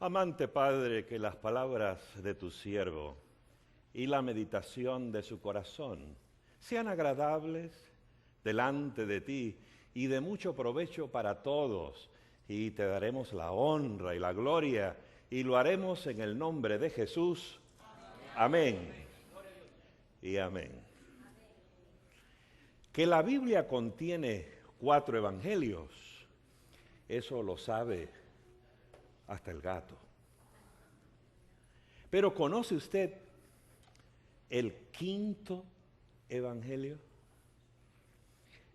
Amante Padre, que las palabras de tu siervo y la meditación de su corazón sean agradables delante de ti y de mucho provecho para todos, y te daremos la honra y la gloria, y lo haremos en el nombre de Jesús. Amén. Y amén. Que la Biblia contiene 4 evangelios, eso lo sabe hasta el gato. Pero ¿conoce usted el 5º evangelio?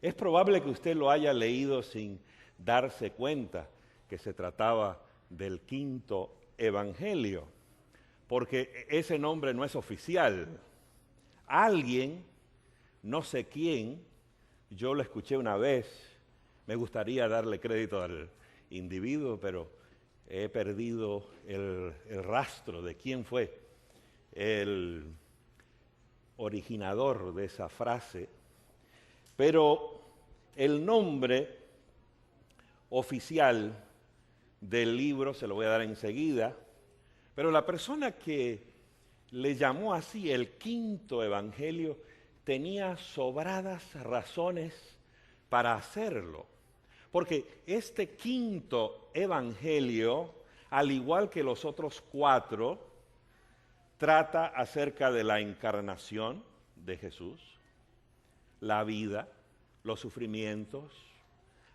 Es probable que usted lo haya leído sin darse cuenta que se trataba del 5º evangelio, porque ese nombre no es oficial. Alguien, no sé quién, yo lo escuché una vez, me gustaría darle crédito al individuo, pero he perdido el rastro de quién fue el originador de esa frase, pero el nombre oficial del libro se lo voy a dar enseguida, pero la persona que le llamó así el 5º evangelio tenía sobradas razones para hacerlo. Porque este 5º evangelio, al igual que los otros 4, trata acerca de la encarnación de Jesús, la vida, los sufrimientos,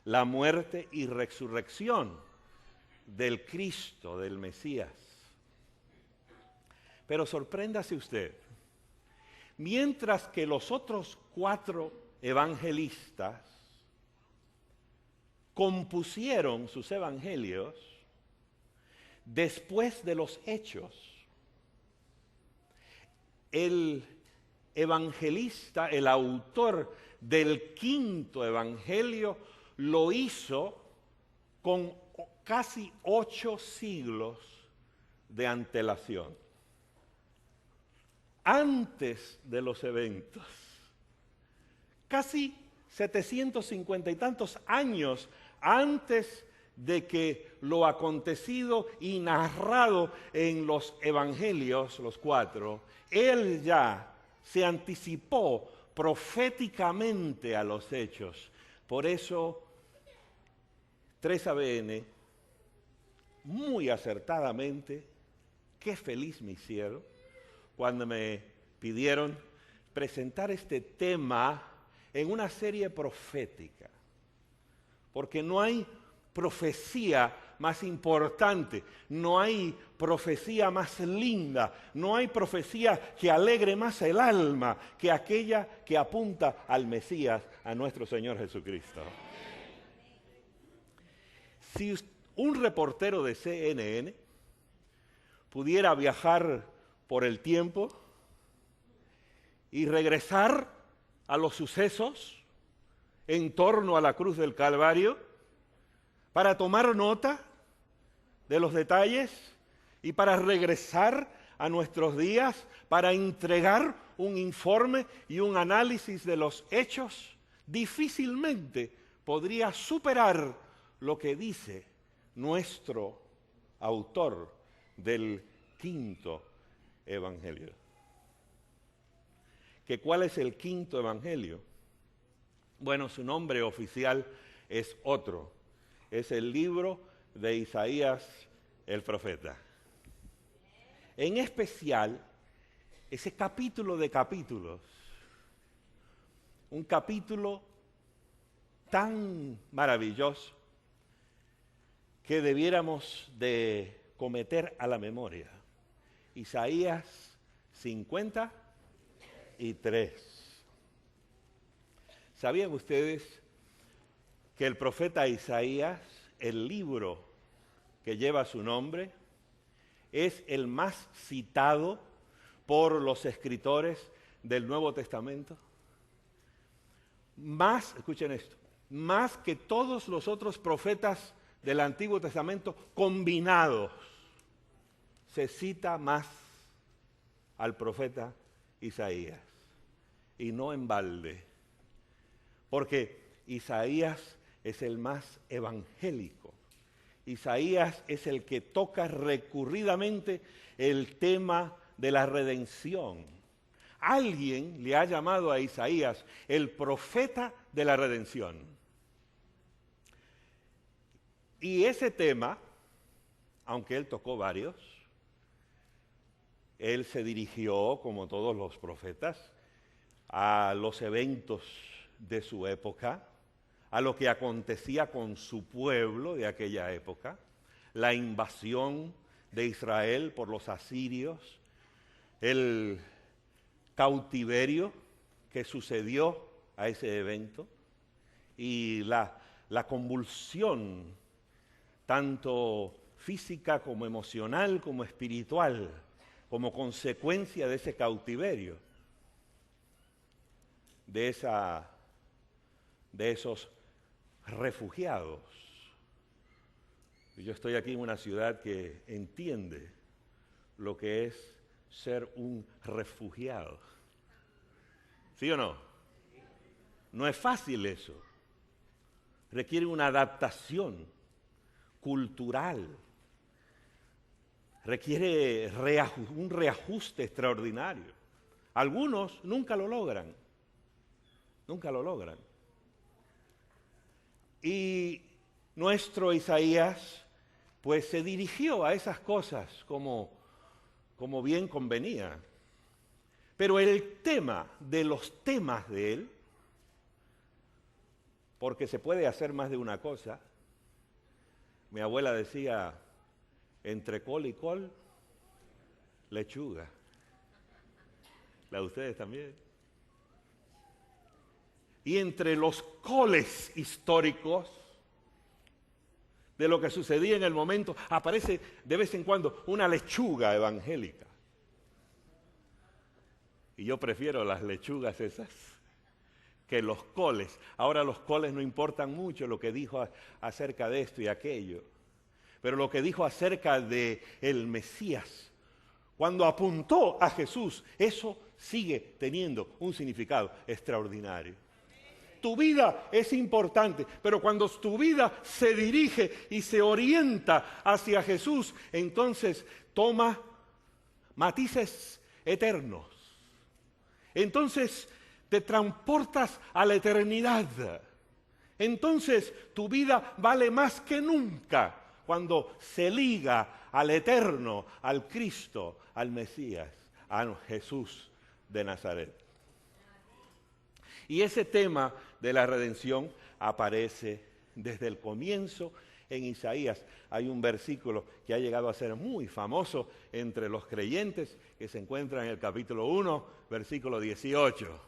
la muerte y resurrección del Cristo, del Mesías. Pero sorpréndase usted, mientras que los otros 4 evangelistas compusieron sus evangelios después de los hechos, el evangelista, el autor del 5º evangelio, lo hizo con casi 8 siglos de antelación. Antes de los eventos, casi 750 y tantos años antes de que lo acontecido y narrado en los evangelios, los 4, él ya se anticipó proféticamente a los hechos. Por eso, 3ABN, muy acertadamente, qué feliz me hicieron cuando me pidieron presentar este tema en una serie profética. Porque no hay profecía más importante, no hay profecía más linda, no hay profecía que alegre más el alma que aquella que apunta al Mesías, a nuestro Señor Jesucristo. Si un reportero de CNN pudiera viajar por el tiempo y regresar a los sucesos en torno a la cruz del Calvario, para tomar nota de los detalles y para regresar a nuestros días, para entregar un informe y un análisis de los hechos, difícilmente podría superar lo que dice nuestro autor del 5º evangelio. ¿Que cuál es el 5º evangelio? Bueno, su nombre oficial es otro. Es el libro de Isaías el profeta. En especial, ese capítulo de capítulos, un capítulo tan maravilloso que debiéramos de cometer a la memoria. Isaías 53. ¿Sabían ustedes que el profeta Isaías, el libro que lleva su nombre, es el más citado por los escritores del Nuevo Testamento? Más, escuchen esto, más que todos los otros profetas del Antiguo Testamento combinados, se cita más al profeta Isaías, y no en balde, porque Isaías es el más evangélico Isaías es el que toca recurridamente el tema de la redención. Alguien le ha llamado a Isaías el profeta de la redención. Y ese tema, aunque él tocó varios, él se dirigió, como todos los profetas, a los eventos de su época, a lo que acontecía con su pueblo de aquella época, la invasión de Israel por los asirios, el cautiverio que sucedió a ese evento y la convulsión, tanto física como emocional como espiritual, como consecuencia de ese cautiverio, de esos refugiados. Yo estoy aquí en una ciudad que entiende lo que es ser un refugiado. ¿Sí o no? No es fácil eso. Requiere una adaptación cultural. Requiere un reajuste extraordinario. Algunos nunca lo logran. Nunca lo logran. Y nuestro Isaías, pues se dirigió a esas cosas como bien convenía. Pero el tema de los temas de él, porque se puede hacer más de una cosa, mi abuela decía, entre col y col, lechuga. La de ustedes también. Y entre los coles históricos de lo que sucedía en el momento, aparece de vez en cuando una lechuga evangélica. Y yo prefiero las lechugas esas que los coles. Ahora los coles no importan mucho lo que dijo acerca de esto y aquello, pero lo que dijo acerca de el Mesías, cuando apuntó a Jesús, eso sigue teniendo un significado extraordinario. Tu vida es importante, pero cuando tu vida se dirige y se orienta hacia Jesús, entonces toma matices eternos. Entonces te transportas a la eternidad. Entonces tu vida vale más que nunca cuando se liga al eterno, al Cristo, al Mesías, a Jesús de Nazaret. Y ese tema de la redención aparece desde el comienzo en Isaías. Hay un versículo que ha llegado a ser muy famoso entre los creyentes que se encuentra en el capítulo 1, versículo 18.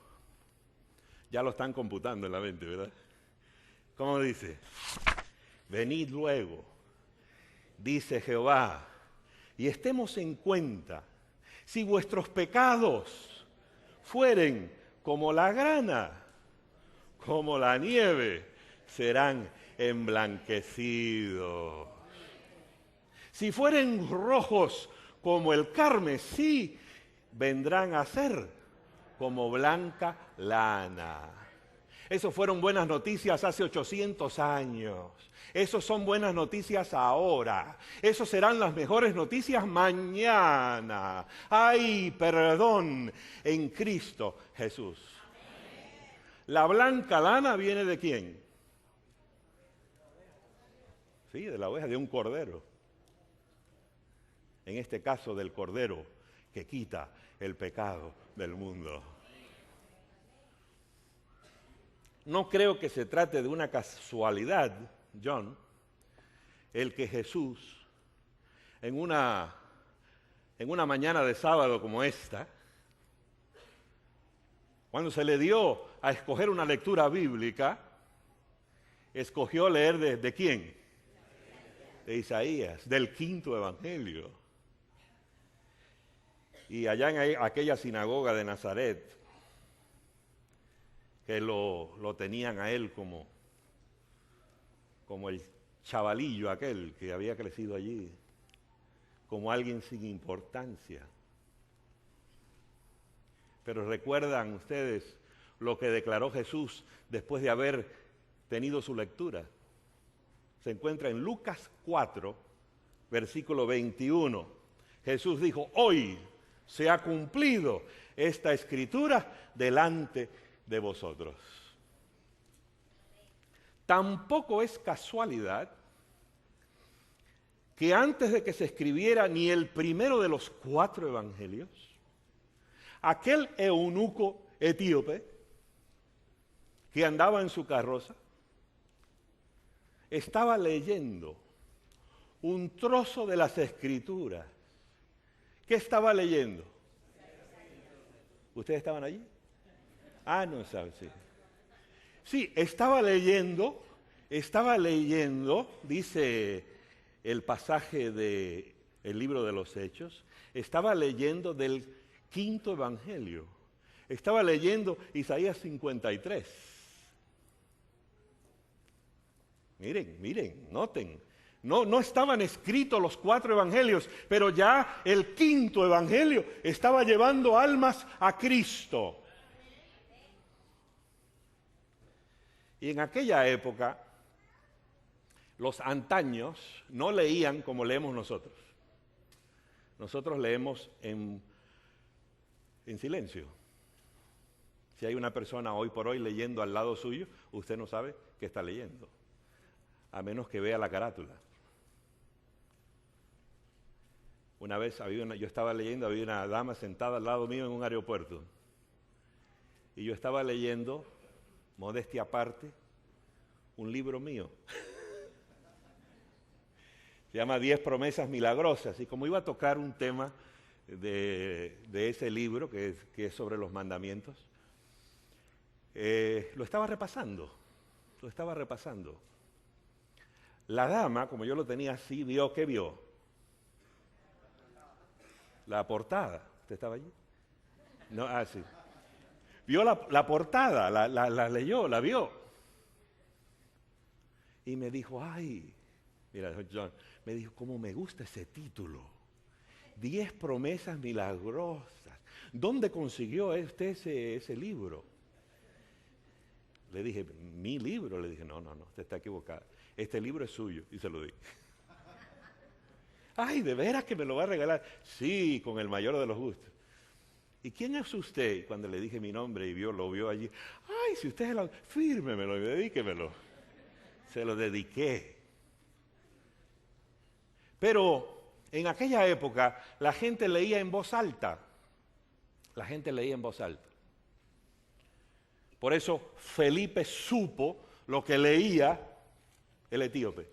Ya lo están computando en la mente, ¿verdad? ¿Cómo dice? Venid luego, dice Jehová, y estemos en cuenta, si vuestros pecados fueren como la grana, como la nieve, serán emblanquecidos. Si fueren rojos como el carmesí, vendrán a ser como blanca lana. Esas fueron buenas noticias hace 800 años. Esas son buenas noticias ahora. Esas serán las mejores noticias mañana. Hay perdón en Cristo Jesús. La blanca lana viene ¿de quién? Sí, de la oveja, de un cordero. En este caso del cordero que quita el pecado del mundo. No creo que se trate de una casualidad, John, el que Jesús, en una mañana de sábado como esta, cuando se le dio a escoger una lectura bíblica, escogió leer ¿de quién? De Isaías, del quinto evangelio. Y allá en aquella sinagoga de Nazaret, que lo tenían a él como el chavalillo aquel que había crecido allí, como alguien sin importancia. Pero recuerdan ustedes lo que declaró Jesús después de haber tenido su lectura. se encuentra en Lucas 4, versículo 21. Jesús dijo, hoy se ha cumplido esta escritura delante de vosotros. Tampoco es casualidad que antes de que se escribiera ni el primero de los 4 evangelios, aquel eunuco etíope que andaba en su carroza estaba leyendo un trozo de las Escrituras. ¿Qué estaba leyendo? ¿Ustedes estaban allí? Ah, no saben, sí. Sí, estaba leyendo, dice el pasaje del libro de los Hechos, estaba leyendo del 5.º evangelio. Estaba leyendo Isaías 53. Miren, noten. No estaban escritos los 4 evangelios, pero ya el 5.º evangelio estaba llevando almas a Cristo. Y en aquella época, los antaños no leían como leemos nosotros. Nosotros leemos en silencio. Si hay una persona hoy por hoy leyendo al lado suyo, usted no sabe qué está leyendo, a menos que vea la carátula. Una vez yo estaba leyendo, había una dama sentada al lado mío en un aeropuerto. Y yo estaba leyendo, modestia aparte, un libro mío. Se llama 10 promesas milagrosas. Y como iba a tocar un tema de ese libro, que es sobre los mandamientos, lo estaba repasando. La dama, como yo lo tenía así, ¿qué vio? La portada. ¿Usted estaba allí? No, sí. Vio la portada, la leyó, la vio. Y me dijo, mira, John, me dijo, cómo me gusta ese título. 10 promesas milagrosas. ¿Dónde consiguió usted ese libro? Le dije, ¿mi libro? Le dije, no, usted está equivocado. Este libro es suyo. Y se lo di. ¿De veras que me lo va a regalar? Sí, con el mayor de los gustos. ¿Y quién es usted? Y cuando le dije mi nombre y lo vio allí, si usted es fírmemelo y dedíquemelo. Se lo dediqué. Pero en aquella época la gente leía en voz alta. Por eso Felipe supo lo que leía el etíope.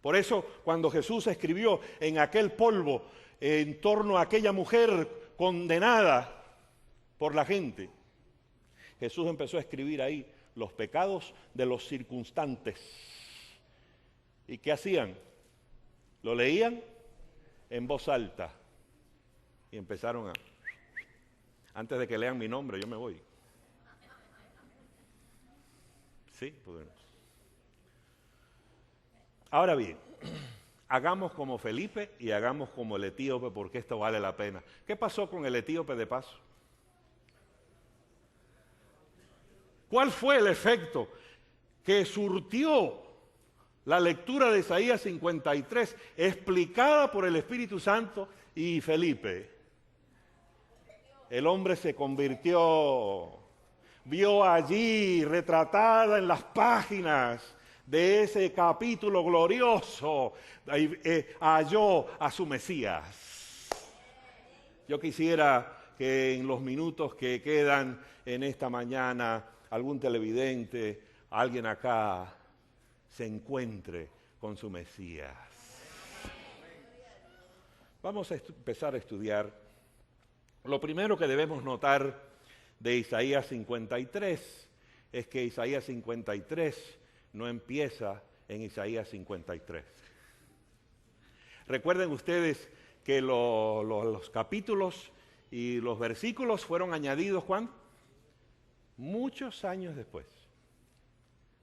Por eso cuando Jesús escribió en aquel polvo en torno a aquella mujer condenada por la gente, Jesús empezó a escribir ahí los pecados de los circunstantes. ¿Y qué hacían? Lo leían en voz alta y empezaron antes de que lean mi nombre, yo me voy. Sí, pues. Ahora bien, hagamos como Felipe y hagamos como el etíope, porque esto vale la pena. ¿Qué pasó con el etíope de paso? ¿Cuál fue el efecto que surtió la lectura de Isaías 53, explicada por el Espíritu Santo y Felipe? El hombre se convirtió, vio allí retratada en las páginas de ese capítulo glorioso, halló a su Mesías. Yo quisiera que en los minutos que quedan en esta mañana, algún televidente, alguien acá, se encuentre con su Mesías. Vamos a empezar a estudiar. Lo primero que debemos notar de Isaías 53 es que Isaías 53 no empieza en Isaías 53. Recuerden ustedes que los capítulos y los versículos fueron añadidos ¿cuándo? Muchos años después,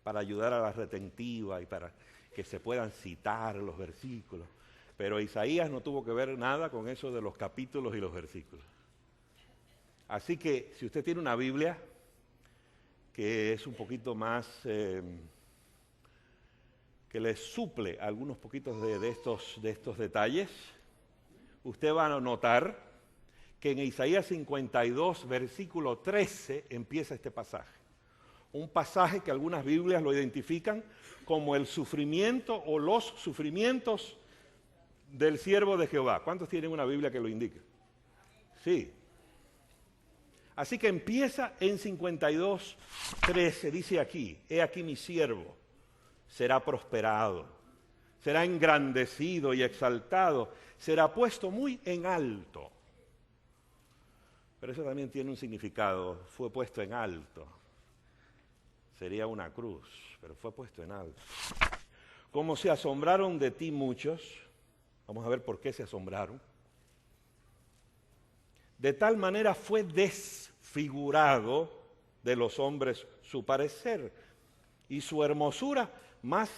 para ayudar a la retentiva y para que se puedan citar los versículos. Pero Isaías no tuvo que ver nada con eso de los capítulos y los versículos. Así que si usted tiene una Biblia que es un poquito más que les suple algunos poquitos de estos detalles. Usted va a notar que en Isaías 52, versículo 13, empieza este pasaje. Un pasaje que algunas Biblias lo identifican como el sufrimiento o los sufrimientos del siervo de Jehová. ¿Cuántos tienen una Biblia que lo indique? Sí. Así que empieza en 52, 13, dice aquí, he aquí mi siervo, será prosperado, será engrandecido y exaltado, será puesto muy en alto. Pero eso también tiene un significado, fue puesto en alto. Sería una cruz, pero fue puesto en alto. Como se asombraron de ti muchos, vamos a ver por qué se asombraron. De tal manera fue desfigurado de los hombres su parecer, y su hermosura más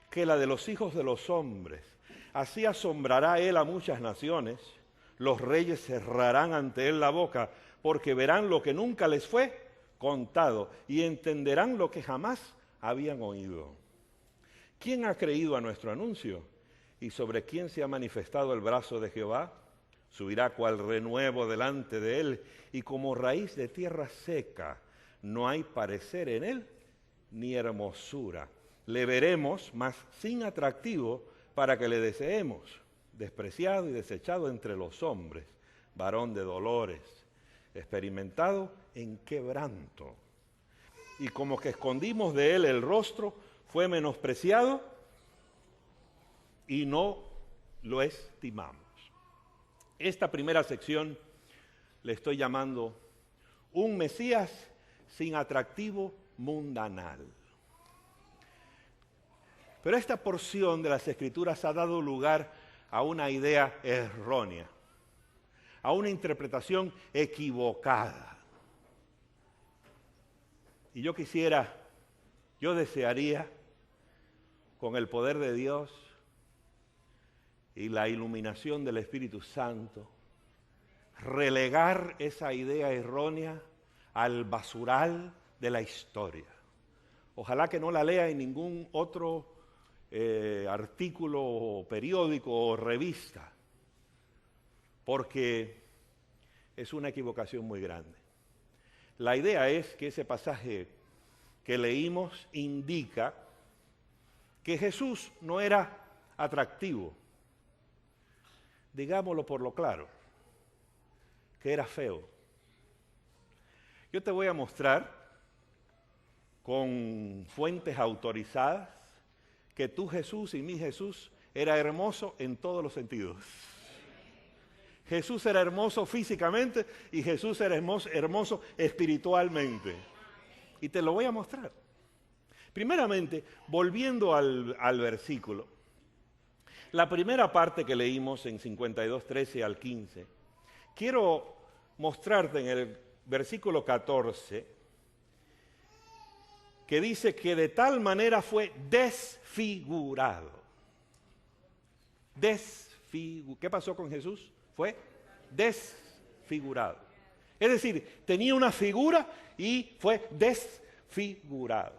que la de los hijos de los hombres. Así asombrará él a muchas naciones, los reyes cerrarán ante él la boca, porque verán lo que nunca les fue contado, y entenderán lo que jamás habían oído. ¿Quién ha creído a nuestro anuncio? ¿Y sobre quién se ha manifestado el brazo de Jehová? Subirá cual renuevo delante de él, y como raíz de tierra seca, no hay parecer en él, ni hermosura. Le veremos, mas sin atractivo, para que le deseemos, despreciado y desechado entre los hombres, varón de dolores, experimentado en quebranto. Y como que escondimos de él el rostro, fue menospreciado y no lo estimamos. Esta primera sección le estoy llamando un Mesías sin atractivo mundanal. Pero esta porción de las Escrituras ha dado lugar a una idea errónea, a una interpretación equivocada. Y yo desearía, con el poder de Dios y la iluminación del Espíritu Santo, relegar esa idea errónea al basural de la historia. Ojalá que no la lea en ningún otro artículo, o periódico o revista, porque es una equivocación muy grande. La idea es que ese pasaje que leímos indica que Jesús no era atractivo, digámoslo por lo claro, que era feo. Yo te voy a mostrar con fuentes autorizadas que tu Jesús y mi Jesús era hermoso en todos los sentidos. Jesús era hermoso físicamente y Jesús era hermoso espiritualmente. Y te lo voy a mostrar. Primeramente, volviendo al versículo, la primera parte que leímos en 52, 13 al 15, quiero mostrarte en el versículo 14, que dice que de tal manera fue desfigurado. ¿Qué pasó con Jesús? Fue desfigurado. Es decir, tenía una figura y fue desfigurado.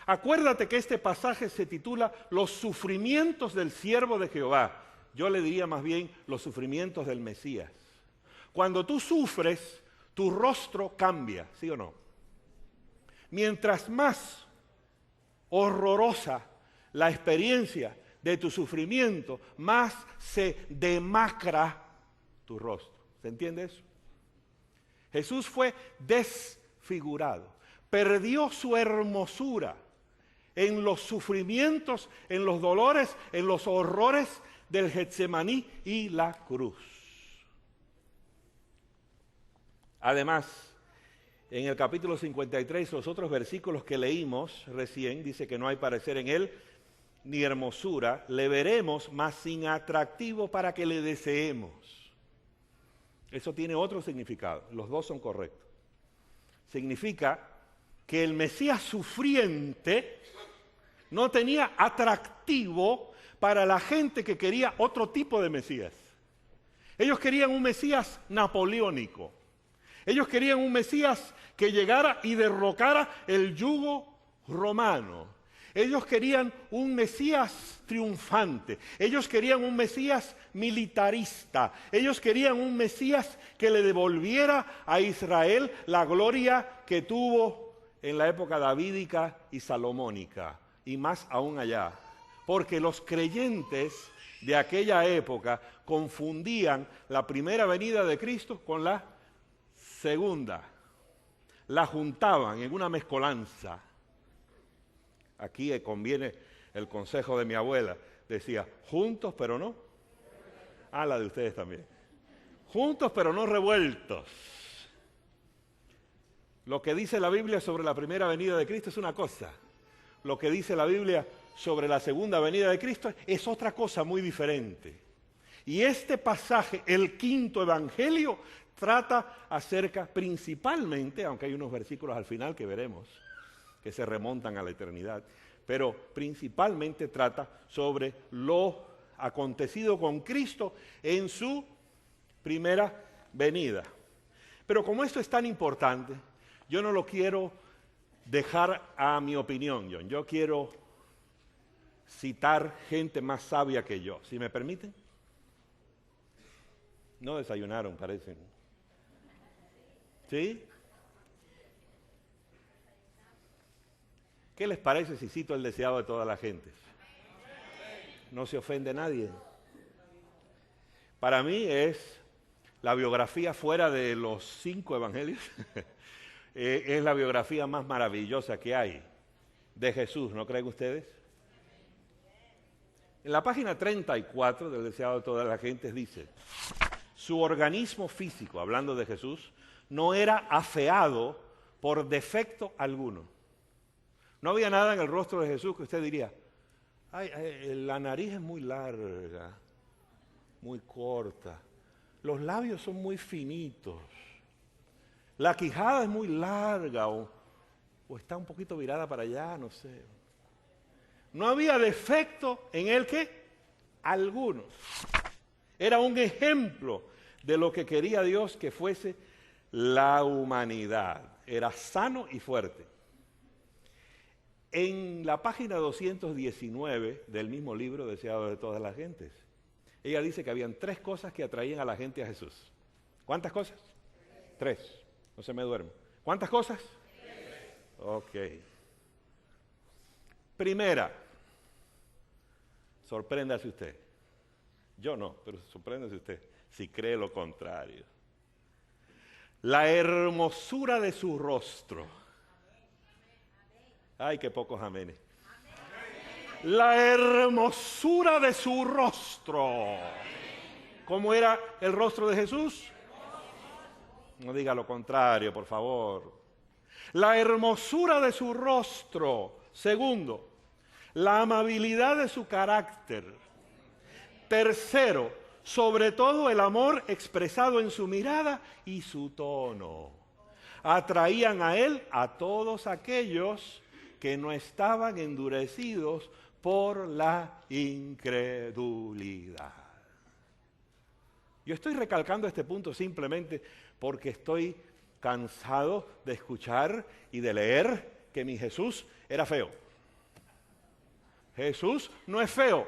Acuérdate que este pasaje se titula Los sufrimientos del siervo de Jehová. Yo le diría más bien los sufrimientos del Mesías. Cuando tú sufres, tu rostro cambia, ¿sí o no? Mientras más horrorosa la experiencia de tu sufrimiento, más se demacra tu rostro. ¿Se entiende eso? Jesús fue desfigurado, perdió su hermosura en los sufrimientos, en los dolores, en los horrores del Getsemaní y la cruz. Además, en el capítulo 53, los otros versículos que leímos recién, dice que no hay parecer en él ni hermosura, le veremos, mas sin atractivo para que le deseemos. Eso tiene otro significado, los dos son correctos. Significa que el Mesías sufriente no tenía atractivo para la gente que quería otro tipo de Mesías. Ellos querían un Mesías napoleónico. Ellos querían un Mesías que llegara y derrocara el yugo romano. Ellos querían un Mesías triunfante. Ellos querían un Mesías militarista. Ellos querían un Mesías que le devolviera a Israel la gloria que tuvo en la época davídica y salomónica, y más aún allá. Porque los creyentes de aquella época confundían la primera venida de Cristo con la segunda. La juntaban en una mezcolanza. Aquí conviene el consejo de mi abuela. Decía, juntos pero no. La de ustedes también. Juntos pero no revueltos. Lo que dice la Biblia sobre la primera venida de Cristo es una cosa. Lo que dice la Biblia sobre la segunda venida de Cristo es otra cosa muy diferente. Y este pasaje, el quinto evangelio, trata acerca principalmente, aunque hay unos versículos al final que veremos, que se remontan a la eternidad, pero principalmente trata sobre lo acontecido con Cristo en su primera venida. Pero como esto es tan importante, yo no lo quiero dejar a mi opinión, John. Yo quiero citar gente más sabia que yo. ¿Sí me permiten? No desayunaron, parecen. ¿Sí? ¿Qué les parece si cito el deseado de todas las gentes? No se ofende nadie. Para mí es la biografía fuera de los 5 evangelios. Es la biografía más maravillosa que hay de Jesús, ¿no creen ustedes? En la página 34 del deseado de todas las gentes dice, su organismo físico, hablando de Jesús, no era afeado por defecto alguno. No había nada en el rostro de Jesús que usted diría, la nariz es muy larga, muy corta, los labios son muy finitos, la quijada es muy larga o está un poquito virada para allá, no sé. No había defecto en él que alguno. Era un ejemplo de lo que quería Dios que fuese la humanidad. Era sano y fuerte. En la página 219 del mismo libro, Deseado de todas las gentes, ella dice que habían 3 cosas que atraían a la gente a Jesús. ¿Cuántas cosas? 3. No se me duerme. ¿Cuántas cosas? 3. Ok. Primera, sorpréndase usted. Yo no, pero sorpréndase usted si cree lo contrario. La hermosura de su rostro. Ay, qué pocos amenes. La hermosura de su rostro. ¿Cómo era el rostro de Jesús? No diga lo contrario, por favor. La hermosura de su rostro. Segundo, la amabilidad de su carácter. Tercero, sobre todo el amor expresado en su mirada y su tono. Atraían a él a todos aquellos que no estaban endurecidos por la incredulidad. Yo estoy recalcando este punto simplemente porque estoy cansado de escuchar y de leer que mi Jesús era feo. Jesús no es feo.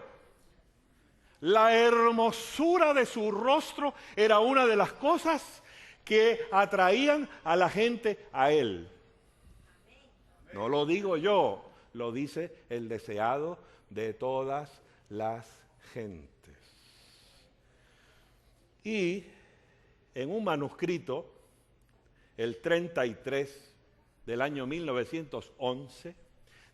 La hermosura de su rostro era una de las cosas que atraían a la gente a él. No lo digo yo, lo dice el deseado de todas las gentes. Y en un manuscrito, el 33 del año 1911,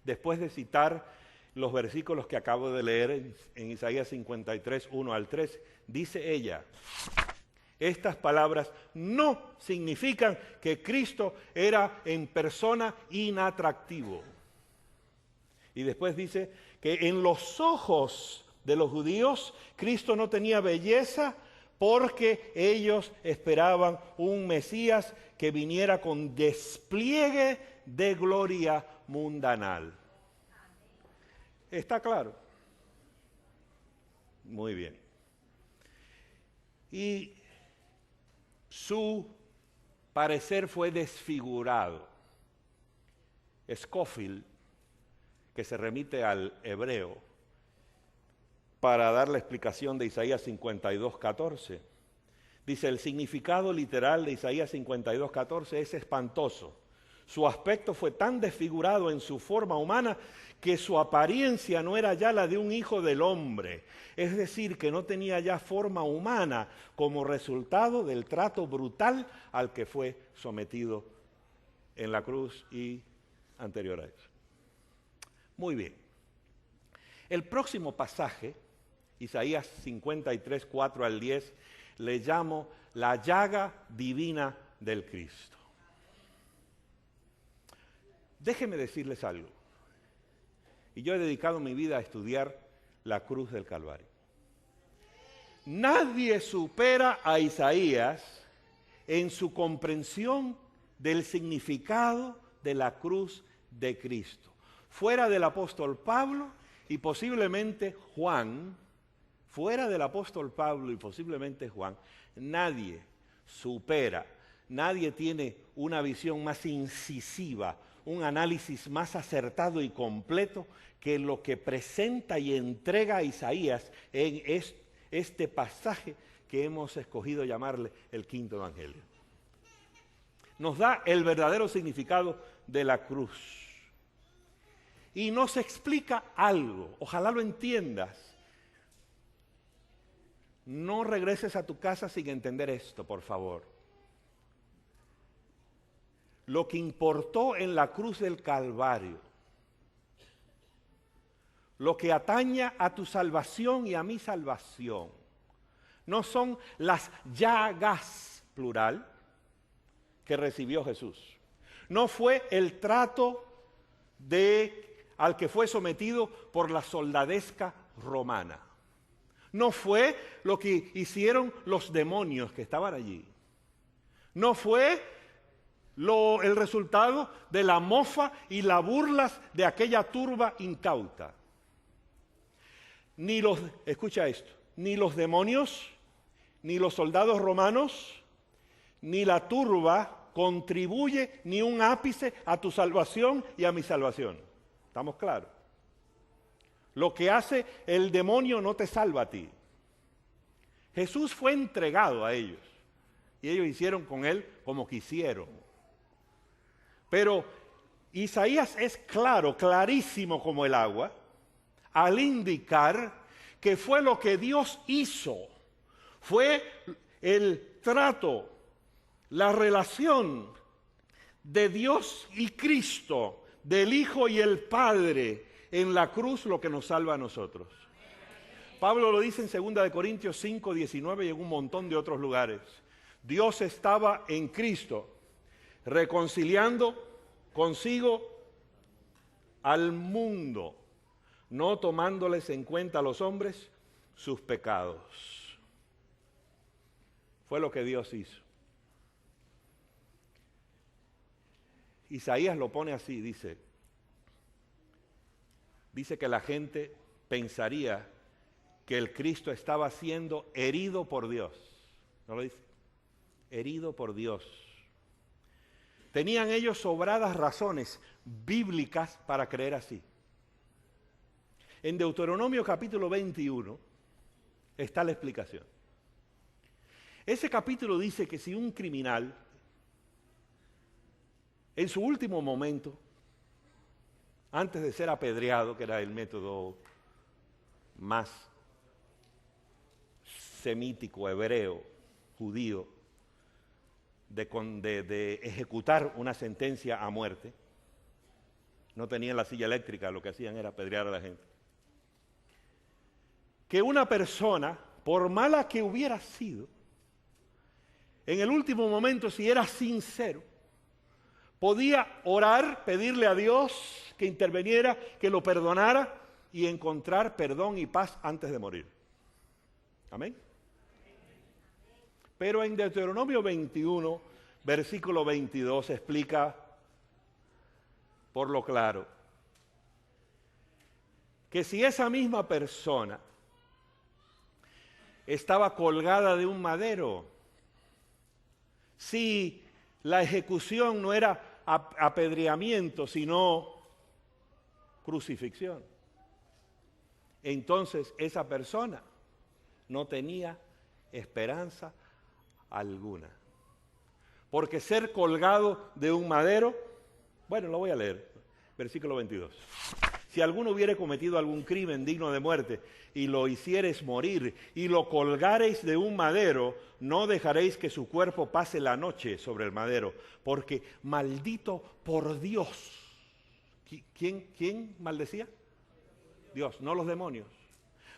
después de citar los versículos que acabo de leer en Isaías 53, 1 al 3, dice ella, estas palabras no significan que Cristo era en persona inatractivo. Y después dice que en los ojos de los judíos, Cristo no tenía belleza porque ellos esperaban un Mesías que viniera con despliegue de gloria mundanal. ¿Está claro? Muy bien. Y su parecer fue desfigurado. Scofield, que se remite al hebreo para dar la explicación de Isaías 52:14. Dice, el significado literal de Isaías 52:14 es espantoso. Su aspecto fue tan desfigurado en su forma humana que su apariencia no era ya la de un hijo del hombre. Es decir, que no tenía ya forma humana como resultado del trato brutal al que fue sometido en la cruz y anterior a eso. Muy bien. El próximo pasaje, Isaías 53, 4 al 10, le llamo la llaga divina del Cristo. Déjenme decirles algo. Y yo he dedicado mi vida a estudiar la cruz del Calvario. Nadie supera a Isaías en su comprensión del significado de la cruz de Cristo. Fuera del apóstol Pablo y posiblemente Juan, nadie supera, nadie tiene una visión más incisiva, un análisis más acertado y completo que lo que presenta y entrega a Isaías en este pasaje que hemos escogido llamarle el quinto evangelio. Nos da el verdadero significado de la cruz. Y nos explica algo, ojalá lo entiendas. No regreses a tu casa sin entender esto, por favor. Lo que importó en la cruz del Calvario, lo que atañe a tu salvación y a mi salvación, no son las llagas, plural, que recibió Jesús. No fue el trato al que fue sometido por la soldadesca romana. No fue lo que hicieron los demonios que estaban allí. No fue el resultado de la mofa y las burlas de aquella turba incauta. Escucha esto, ni los demonios, ni los soldados romanos, ni la turba contribuye ni un ápice a tu salvación y a mi salvación. ¿Estamos claros? Lo que hace el demonio no te salva a ti. Jesús fue entregado a ellos y ellos hicieron con él como quisieron. Pero Isaías es claro, clarísimo como el agua, al indicar que fue lo que Dios hizo, fue el trato, la relación de Dios y Cristo, del Hijo y el Padre, en la cruz lo que nos salva a nosotros. Pablo lo dice en 2 Corintios 5, 19 y en un montón de otros lugares. Dios estaba en Cristo, reconciliando consigo al mundo, no tomándoles en cuenta a los hombres sus pecados. Fue lo que Dios hizo. Isaías lo pone así, dice que la gente pensaría que el Cristo estaba siendo herido por Dios. ¿No lo dice? Herido por Dios. Tenían ellos sobradas razones bíblicas para creer así. En Deuteronomio capítulo 21 está la explicación. Ese capítulo dice que si un criminal, en su último momento, antes de ser apedreado, que era el método más semítico, hebreo, judío, de ejecutar una sentencia a muerte, no tenían la silla eléctrica, lo que hacían era apedrear a la gente. Que una persona, por mala que hubiera sido, en el último momento, si era sincero, podía orar, pedirle a Dios que interviniera, que lo perdonara y encontrar perdón y paz antes de morir. Amén. Pero en Deuteronomio 21, versículo 22, explica por lo claro que si esa misma persona estaba colgada de un madero, si la ejecución no era apedreamiento, sino crucifixión. Entonces esa persona no tenía esperanza alguna. Porque ser colgado de un madero, bueno, lo voy a leer, versículo 22. Si alguno hubiere cometido algún crimen digno de muerte y lo hiciereis morir y lo colgareis de un madero, no dejaréis que su cuerpo pase la noche sobre el madero, porque maldito por Dios. ¿Quién maldecía? Dios, no los demonios.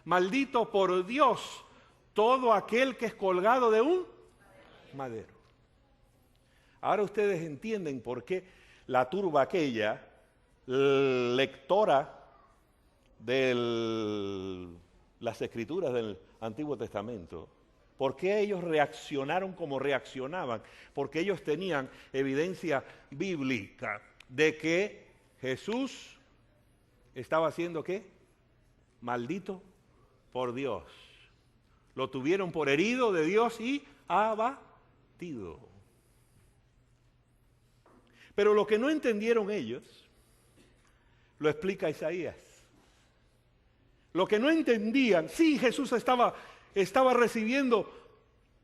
Maldito por Dios todo aquel que es colgado de un madero. Ahora ustedes entienden por qué la turba aquella, lectora de las escrituras del Antiguo Testamento, por qué ellos reaccionaron como reaccionaban, porque ellos tenían evidencia bíblica de que Jesús estaba haciendo ¿qué? Maldito por Dios. Lo tuvieron por herido de Dios y abatido. Pero lo que no entendieron ellos, lo explica Isaías. Lo que no entendían, sí, Jesús estaba recibiendo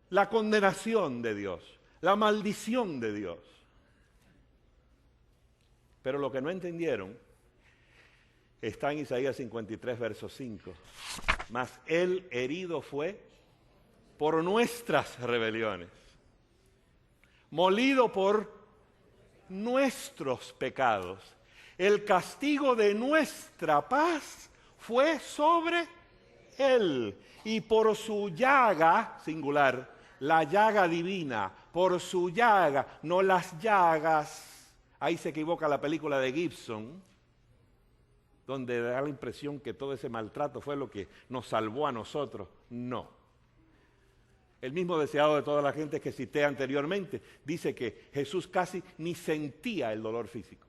la condenación de Dios, la maldición de Dios. Pero lo que no entendieron está en Isaías 53, verso 5. Mas él herido fue por nuestras rebeliones, molido por nuestros pecados. El castigo de nuestra paz fue sobre él. Y por su llaga, singular, la llaga divina, por su llaga, no las llagas. Ahí se equivoca la película de Gibson, donde da la impresión que todo ese maltrato fue lo que nos salvó a nosotros. No. El mismo deseado de toda la gente que cité anteriormente dice que Jesús casi ni sentía el dolor físico.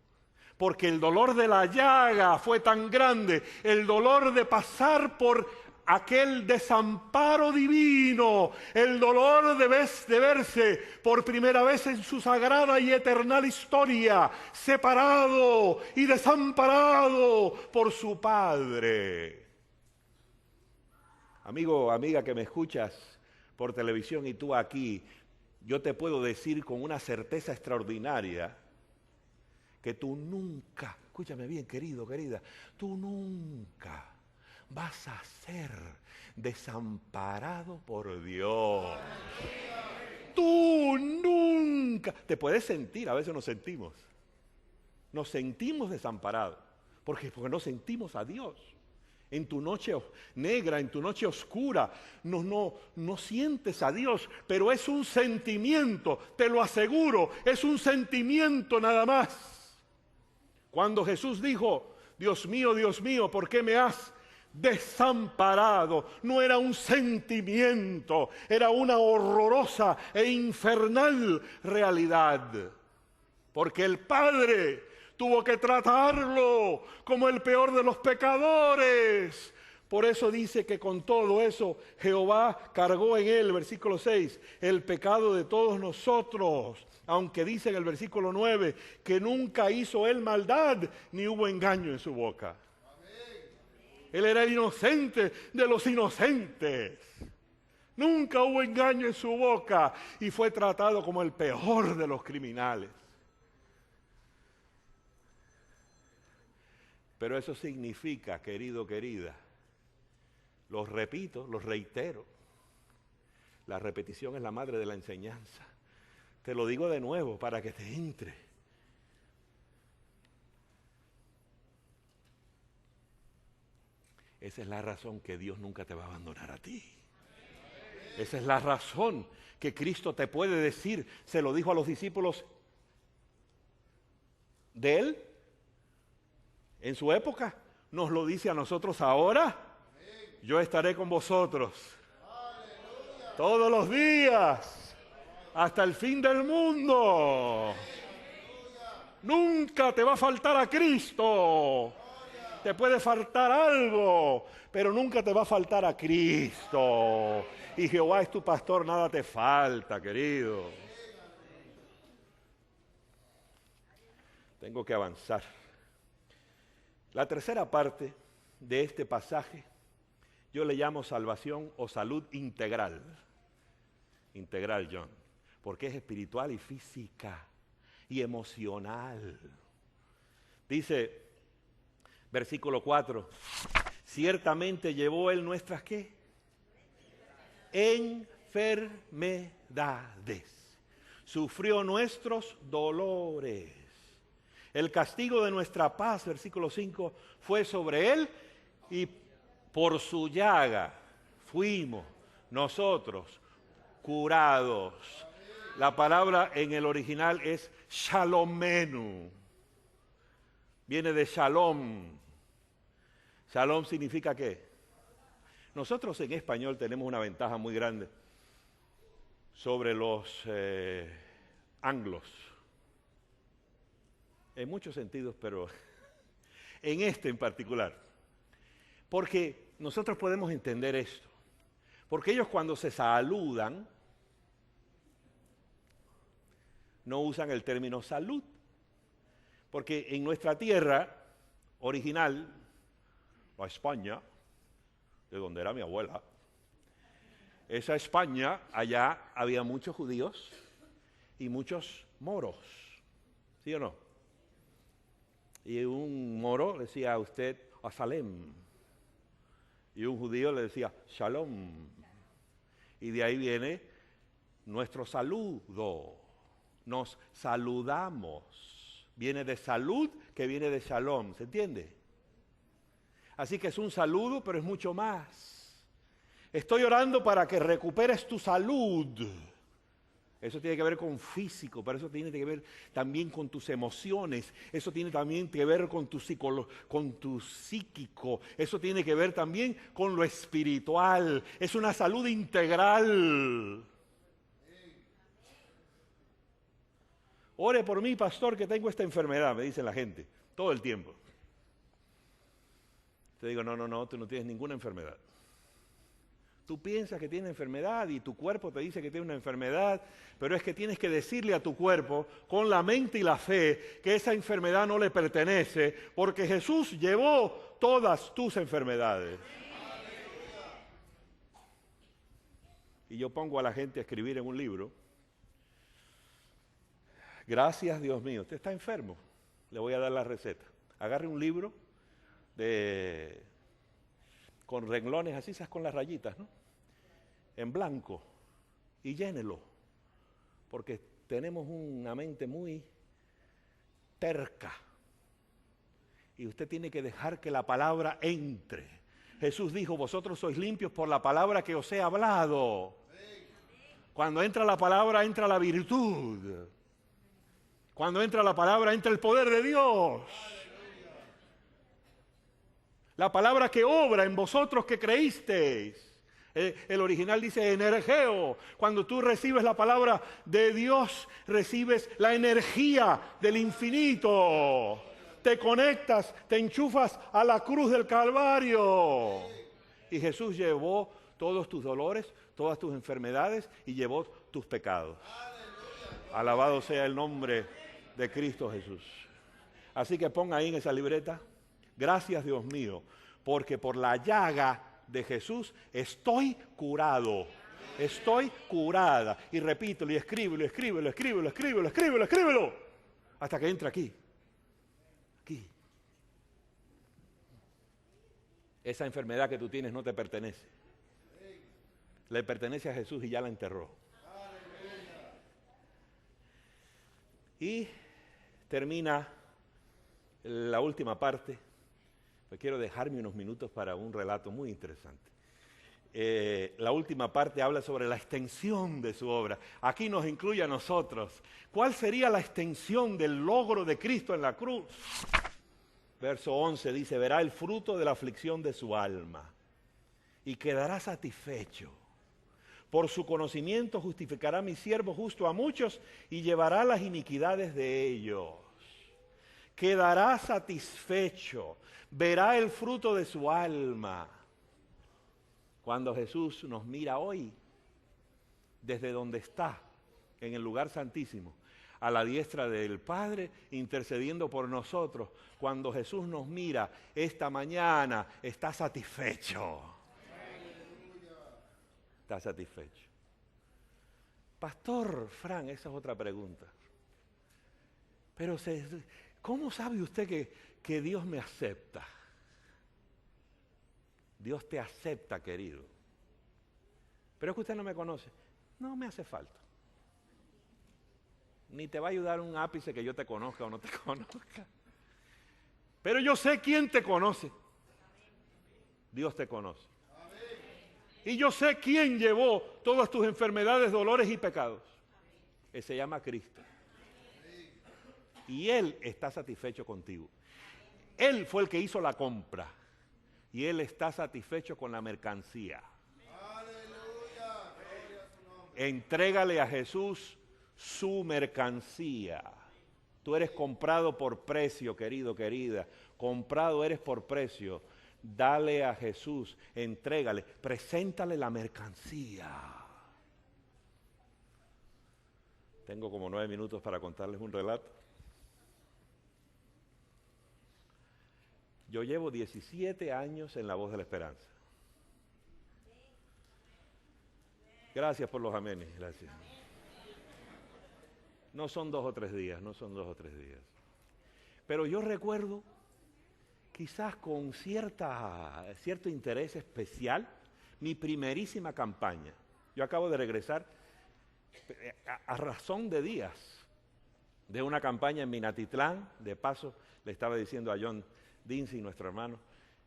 Porque el dolor de la llaga fue tan grande, el dolor de pasar por aquel desamparo divino, el dolor de verse por primera vez en su sagrada y eternal historia, separado y desamparado por su Padre. Amigo, amiga que me escuchas por televisión y tú aquí, yo te puedo decir con una certeza extraordinaria que tú nunca, escúchame bien querido, querida, tú nunca vas a ser desamparado por Dios. Tú nunca, te puedes sentir, a veces nos sentimos desamparados, porque no sentimos a Dios. En tu noche negra, en tu noche oscura, no sientes a Dios, pero es un sentimiento, te lo aseguro, es un sentimiento nada más. Cuando Jesús dijo, Dios mío, ¿por qué me has desamparado? No era un sentimiento, era una horrorosa e infernal realidad. Porque el Padre tuvo que tratarlo como el peor de los pecadores. Por eso dice que con todo eso Jehová cargó en él, versículo 6, el pecado de todos nosotros. Aunque dice en el versículo 9 que nunca hizo él maldad, ni hubo engaño en su boca. Él era el inocente de los inocentes. Nunca hubo engaño en su boca y fue tratado como el peor de los criminales. Pero eso significa, querido, querida, lo repito, lo reitero, la repetición es la madre de la enseñanza. Te lo digo de nuevo para que te entre. Esa es la razón que Dios nunca te va a abandonar a ti. Esa es la razón que Cristo te puede decir, se lo dijo a los discípulos de Él en su época, nos lo dice a nosotros ahora. Yo estaré con vosotros todos los días hasta el fin del mundo. Nunca te va a faltar a Cristo. Te puede faltar algo, pero nunca te va a faltar a Cristo. Y Jehová es tu pastor, nada te falta, querido. Tengo que avanzar. La tercera parte de este pasaje yo le llamo salvación o salud integral. Integral, John, porque es espiritual y física y emocional. Dice, versículo 4, ciertamente llevó él nuestras, ¿qué? Enfermedades. Sufrió nuestros dolores. El castigo de nuestra paz, versículo 5, fue sobre él y por su llaga fuimos nosotros curados. La palabra en el original es shalomenu. Viene de shalom. Shalom significa ¿qué? Nosotros en español tenemos una ventaja muy grande sobre los anglos. En muchos sentidos, pero en este en particular. Porque nosotros podemos entender esto. Porque ellos cuando se saludan, no usan el término salud. Porque en nuestra tierra original, la España, de donde era mi abuela, esa España, allá había muchos judíos y muchos moros. ¿Sí o no? Y un moro le decía a usted, asalem. Y un judío le decía, shalom. Y de ahí viene nuestro saludo. Nos saludamos. Viene de salud, que viene de shalom. ¿Se entiende? Así que es un saludo, pero es mucho más. Estoy orando para que recuperes tu salud. Eso tiene que ver con físico, pero eso tiene que ver también con tus emociones. Eso tiene también que ver con tu psíquico. Eso tiene que ver también con lo espiritual. Es una salud integral. Ore por mí, pastor, que tengo esta enfermedad, me dice la gente, todo el tiempo. Te digo, no, tú no tienes ninguna enfermedad. Tú piensas que tienes enfermedad y tu cuerpo te dice que tienes una enfermedad, pero es que tienes que decirle a tu cuerpo, con la mente y la fe, que esa enfermedad no le pertenece, porque Jesús llevó todas tus enfermedades. Y yo pongo a la gente a escribir en un libro, gracias Dios mío, usted está enfermo, le voy a dar la receta. Agarre un libro con renglones así, esas con las rayitas, ¿no? En blanco, y llénelo, porque tenemos una mente muy terca, y usted tiene que dejar que la palabra entre. Jesús dijo, vosotros sois limpios por la palabra que os he hablado. Cuando entra la palabra, entra la virtud. Cuando entra la palabra, entra el poder de Dios. La palabra que obra en vosotros que creísteis. El original dice energeo. Cuando tú recibes la palabra de Dios, recibes la energía del infinito. Te conectas, te enchufas a la cruz del Calvario. Y Jesús llevó todos tus dolores, todas tus enfermedades y llevó tus pecados. Alabado sea el nombre de Cristo Jesús. Así que ponga ahí en esa libreta, gracias Dios mío, porque por la llaga de Jesús estoy curado, estoy curada. Y repítelo y escríbelo, hasta que entre aquí. Aquí. Esa enfermedad que tú tienes no te pertenece. Le pertenece a Jesús y ya la enterró. Y termina la última parte. Quiero dejarme unos minutos para un relato muy interesante. La última parte habla sobre la extensión de su obra. Aquí nos incluye a nosotros. ¿Cuál sería la extensión del logro de Cristo en la cruz? Verso 11 dice, verá el fruto de la aflicción de su alma y quedará satisfecho. Por su conocimiento justificará mi siervo justo a muchos y llevará las iniquidades de ellos. Quedará satisfecho, verá el fruto de su alma. Cuando Jesús nos mira hoy, desde donde está, en el lugar santísimo, a la diestra del Padre, intercediendo por nosotros. Cuando Jesús nos mira esta mañana, está satisfecho. Está satisfecho. Pastor Fran, esa es otra pregunta. Pero ¿cómo sabe usted que Dios me acepta? Dios te acepta, querido. Pero es que usted no me conoce. No me hace falta. Ni te va a ayudar un ápice que yo te conozca o no te conozca. Pero yo sé quién te conoce. Dios te conoce. Y yo sé quién llevó todas tus enfermedades, dolores y pecados. Él se llama Cristo. Y Él está satisfecho contigo. Él fue el que hizo la compra. Y Él está satisfecho con la mercancía. Entrégale a Jesús su mercancía. Tú eres comprado por precio, querido, querida. Comprado eres por precio. Dale a Jesús, entrégale, preséntale la mercancía. Tengo como 9 minutos para contarles un relato. Yo llevo 17 años en La Voz de la Esperanza. Gracias por los amenes, gracias. No son 2 o 3 días, no son 2 o 3 días. Pero yo recuerdo, quizás con cierto interés especial, mi primerísima campaña. Yo acabo de regresar a razón de días de una campaña en Minatitlán. De paso, le estaba diciendo a John Dincy, nuestro hermano,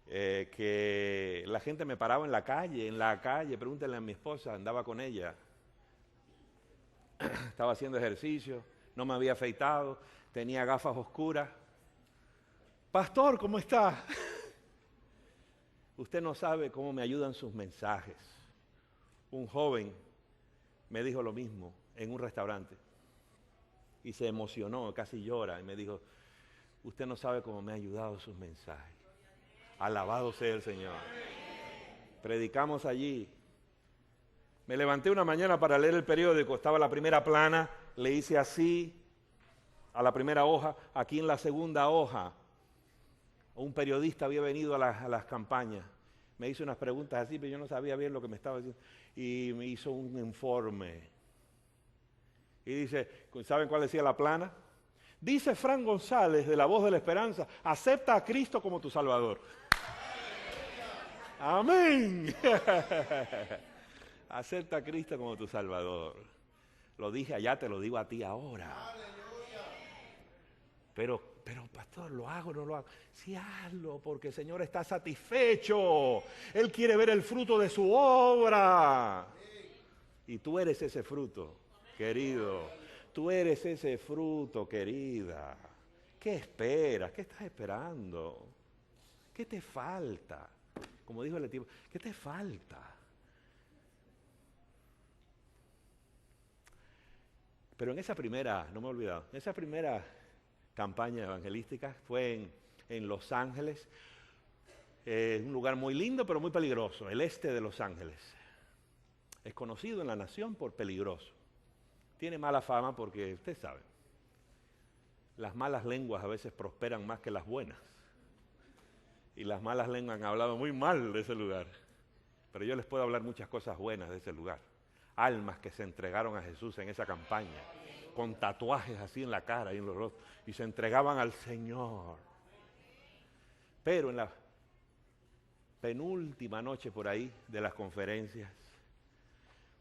que la gente me paraba en la calle, pregúntenle a mi esposa, andaba con ella. Estaba haciendo ejercicio, no me había afeitado, tenía gafas oscuras. Pastor, ¿cómo está? Usted no sabe cómo me ayudan sus mensajes. Un joven me dijo lo mismo en un restaurante y se emocionó, casi llora, y me dijo, usted no sabe cómo me ha ayudado sus mensajes. Alabado sea el Señor. Predicamos allí. Me levanté una mañana para leer el periódico, estaba la primera plana, le hice así a la primera hoja, aquí en la segunda hoja. Un periodista había venido a las campañas, me hizo unas preguntas así, pero yo no sabía bien lo que me estaba diciendo, y me hizo un informe. Y dice, ¿saben cuál decía la plana? Dice Fran González, de La Voz de la Esperanza, acepta a Cristo como tu Salvador. Amén. Acepta a Cristo como tu Salvador. Lo dije allá, te lo digo a ti ahora. Pero pastor, ¿lo hago o no lo hago? Sí, hazlo, porque el Señor está satisfecho. Él quiere ver el fruto de su obra. Y tú eres ese fruto, querido. Tú eres ese fruto, querida. ¿Qué esperas? ¿Qué estás esperando? ¿Qué te falta? Como dijo el tipo, ¿qué te falta? Pero en esa primera, no me he olvidado, en esa primera campaña evangelística fue en Los Ángeles, un lugar muy lindo pero muy peligroso, el este de Los Ángeles. Es conocido en la nación por peligroso. Tiene mala fama porque, usted sabe, las malas lenguas a veces prosperan más que las buenas. Y las malas lenguas han hablado muy mal de ese lugar. Pero yo les puedo hablar muchas cosas buenas de ese lugar. Almas que se entregaron a Jesús en esa campaña, con tatuajes así en la cara y en los rostros, y se entregaban al Señor. Pero en la penúltima noche por ahí de las conferencias,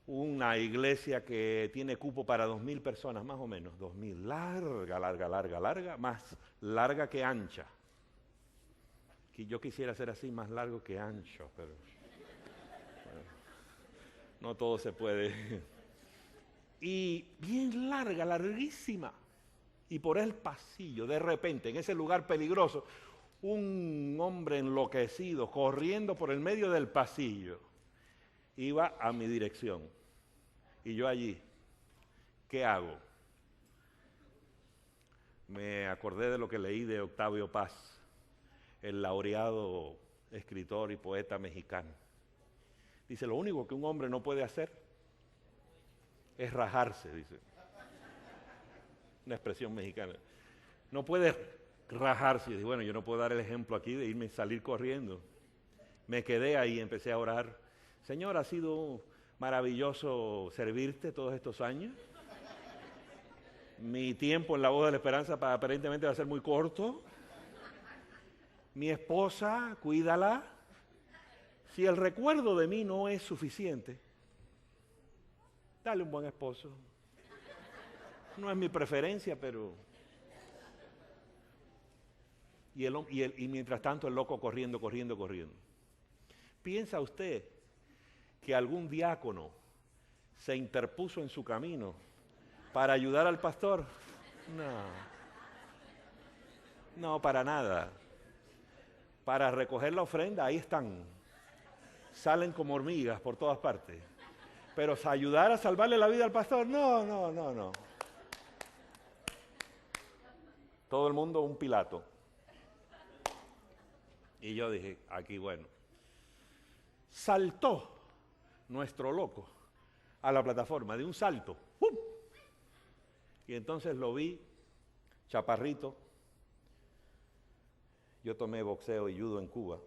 una iglesia que tiene cupo para 2,000 personas, más o menos, 2,000, larga, más larga que ancha. Que yo quisiera ser así, más largo que ancho, pero bueno, no todo se puede. Y bien larga, larguísima. Y por el pasillo, de repente, en ese lugar peligroso, un hombre enloquecido, corriendo por el medio del pasillo, iba a mi dirección. Y yo allí, ¿qué hago? Me acordé de lo que leí de Octavio Paz, el laureado escritor y poeta mexicano. Dice, lo único que un hombre no puede hacer es rajarse, dice. una expresión mexicana. No puede rajarse. Y dije, bueno, yo no puedo dar el ejemplo aquí de irme y salir corriendo. Me quedé ahí, empecé a orar. Señor, ha sido maravilloso servirte todos estos años. Mi tiempo en la Voz de la Esperanza aparentemente va a ser muy corto. Mi esposa, cuídala. Si el recuerdo de mí no es suficiente, dale un buen esposo. No es mi preferencia, pero... Y mientras tanto el loco corriendo. ¿Piensa usted que algún diácono se interpuso en su camino para ayudar al pastor? No, para nada. Para recoger la ofrenda, ahí están. Salen como hormigas por todas partes. Pero ayudar a salvarle la vida al pastor, no. Todo el mundo un Pilato. Y yo dije, aquí bueno. Saltó nuestro loco a la plataforma de un salto. ¡Pum! Y entonces lo vi, chaparrito. Yo tomé boxeo y judo en Cuba.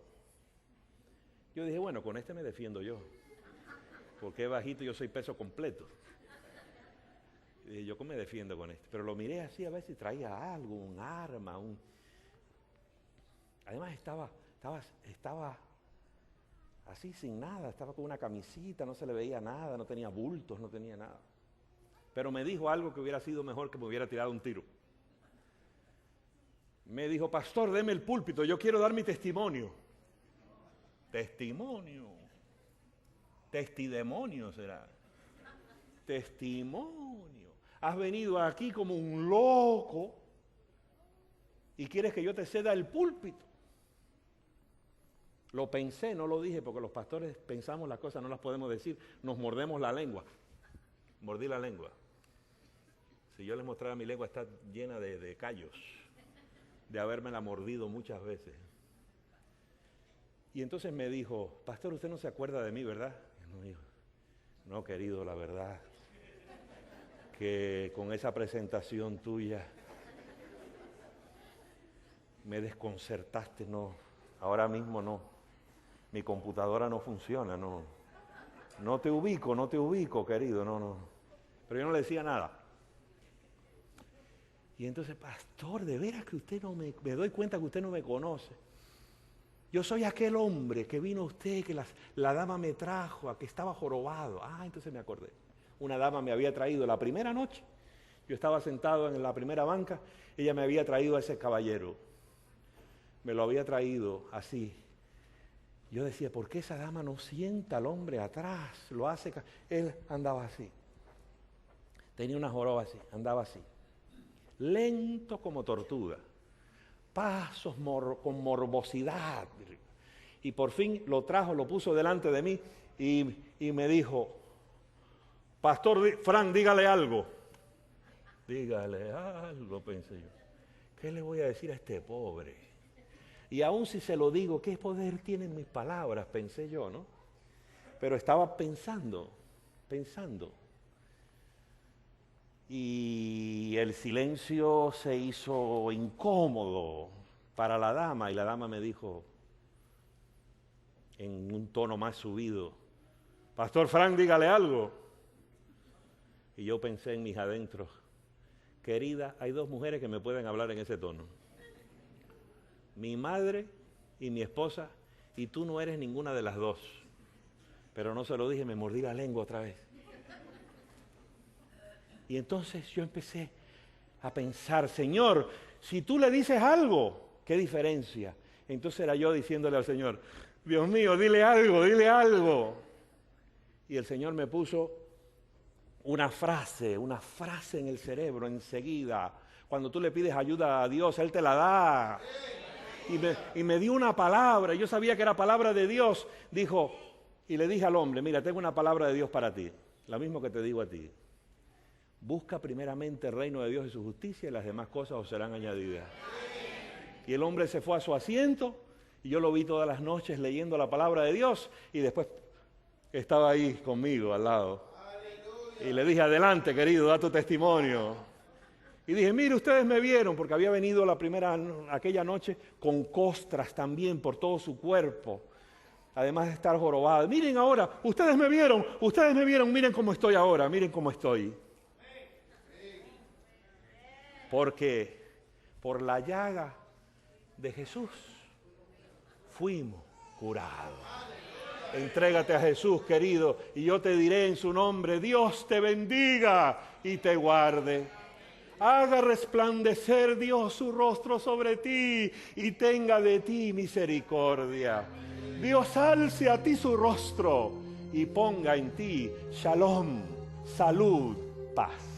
Yo dije, bueno, con este me defiendo yo. Porque es bajito y yo soy peso completo. Y dije, yo me defiendo con este. Pero lo miré así a ver si traía algo, un arma, Además estaba así sin nada, estaba con una camisita, no se le veía nada, no tenía bultos, no tenía nada. Pero me dijo algo que hubiera sido mejor que me hubiera tirado un tiro. Me dijo, pastor, deme el púlpito, yo quiero dar mi testimonio. ¿Testimonio? Testidemonio será. Testimonio. Has venido aquí como un loco y quieres que yo te ceda el púlpito. Lo pensé, no lo dije, porque los pastores pensamos las cosas, no las podemos decir, nos mordemos la lengua. Mordí la lengua. Si yo les mostrara mi lengua, está llena de callos, de habérmela mordido muchas veces. Y entonces me dijo, pastor, usted no se acuerda de mí, ¿verdad? No, querido, la verdad, que con esa presentación tuya me desconcertaste, no, ahora mismo no. Mi computadora no funciona, no te ubico, querido, no. Pero yo no le decía nada. Y entonces, pastor, de veras que usted no me doy cuenta que usted no me conoce. Yo soy aquel hombre que vino a usted, que la dama me trajo, a que estaba jorobado. Entonces me acordé. Una dama me había traído la primera noche. Yo estaba sentado en la primera banca, ella me había traído a ese caballero. Me lo había traído así. Yo decía, ¿por qué esa dama no sienta al hombre atrás? Lo hace. Él andaba así. Tenía una joroba así, andaba así. Lento como tortuga. Pasos con morbosidad. Y por fin lo trajo, lo puso delante de mí y me dijo, pastor Frank, dígale algo. Dígale algo, pensé yo. ¿Qué le voy a decir a este pobre? Y aún si se lo digo, ¿qué poder tienen mis palabras? Pensé yo, ¿no? Pero estaba pensando. Y el silencio se hizo incómodo para la dama, y la dama me dijo, en un tono más subido, pastor Frank, dígale algo. Y yo pensé en mis adentros, querida, hay dos mujeres que me pueden hablar en ese tono. Mi madre y mi esposa, y tú no eres ninguna de las dos. Pero no se lo dije, me mordí la lengua otra vez. Y entonces yo empecé a pensar, Señor, si tú le dices algo, ¿qué diferencia? Entonces era yo diciéndole al Señor, Dios mío, dile algo. Y el Señor me puso una frase en el cerebro enseguida. Cuando tú le pides ayuda a Dios, Él te la da. Y me dio una palabra, yo sabía que era palabra de Dios. Dijo, y le dije al hombre, mira, tengo una palabra de Dios para ti, la misma que te digo a ti. Busca primeramente el reino de Dios y su justicia, y las demás cosas os serán añadidas. Y el hombre se fue a su asiento, y yo lo vi todas las noches leyendo la palabra de Dios, y después estaba ahí conmigo al lado. Y le dije, adelante, querido, da tu testimonio. Y dije, mire, ustedes me vieron, porque había venido aquella noche con costras también por todo su cuerpo, además de estar jorobado. Miren ahora, ustedes me vieron, miren cómo estoy ahora, miren cómo estoy. Porque por la llaga de Jesús fuimos curados. Entrégate a Jesús, querido, y yo te diré en su nombre, Dios te bendiga y te guarde. Haga resplandecer Dios su rostro sobre ti y tenga de ti misericordia. Dios alce a ti su rostro y ponga en ti shalom, salud, paz.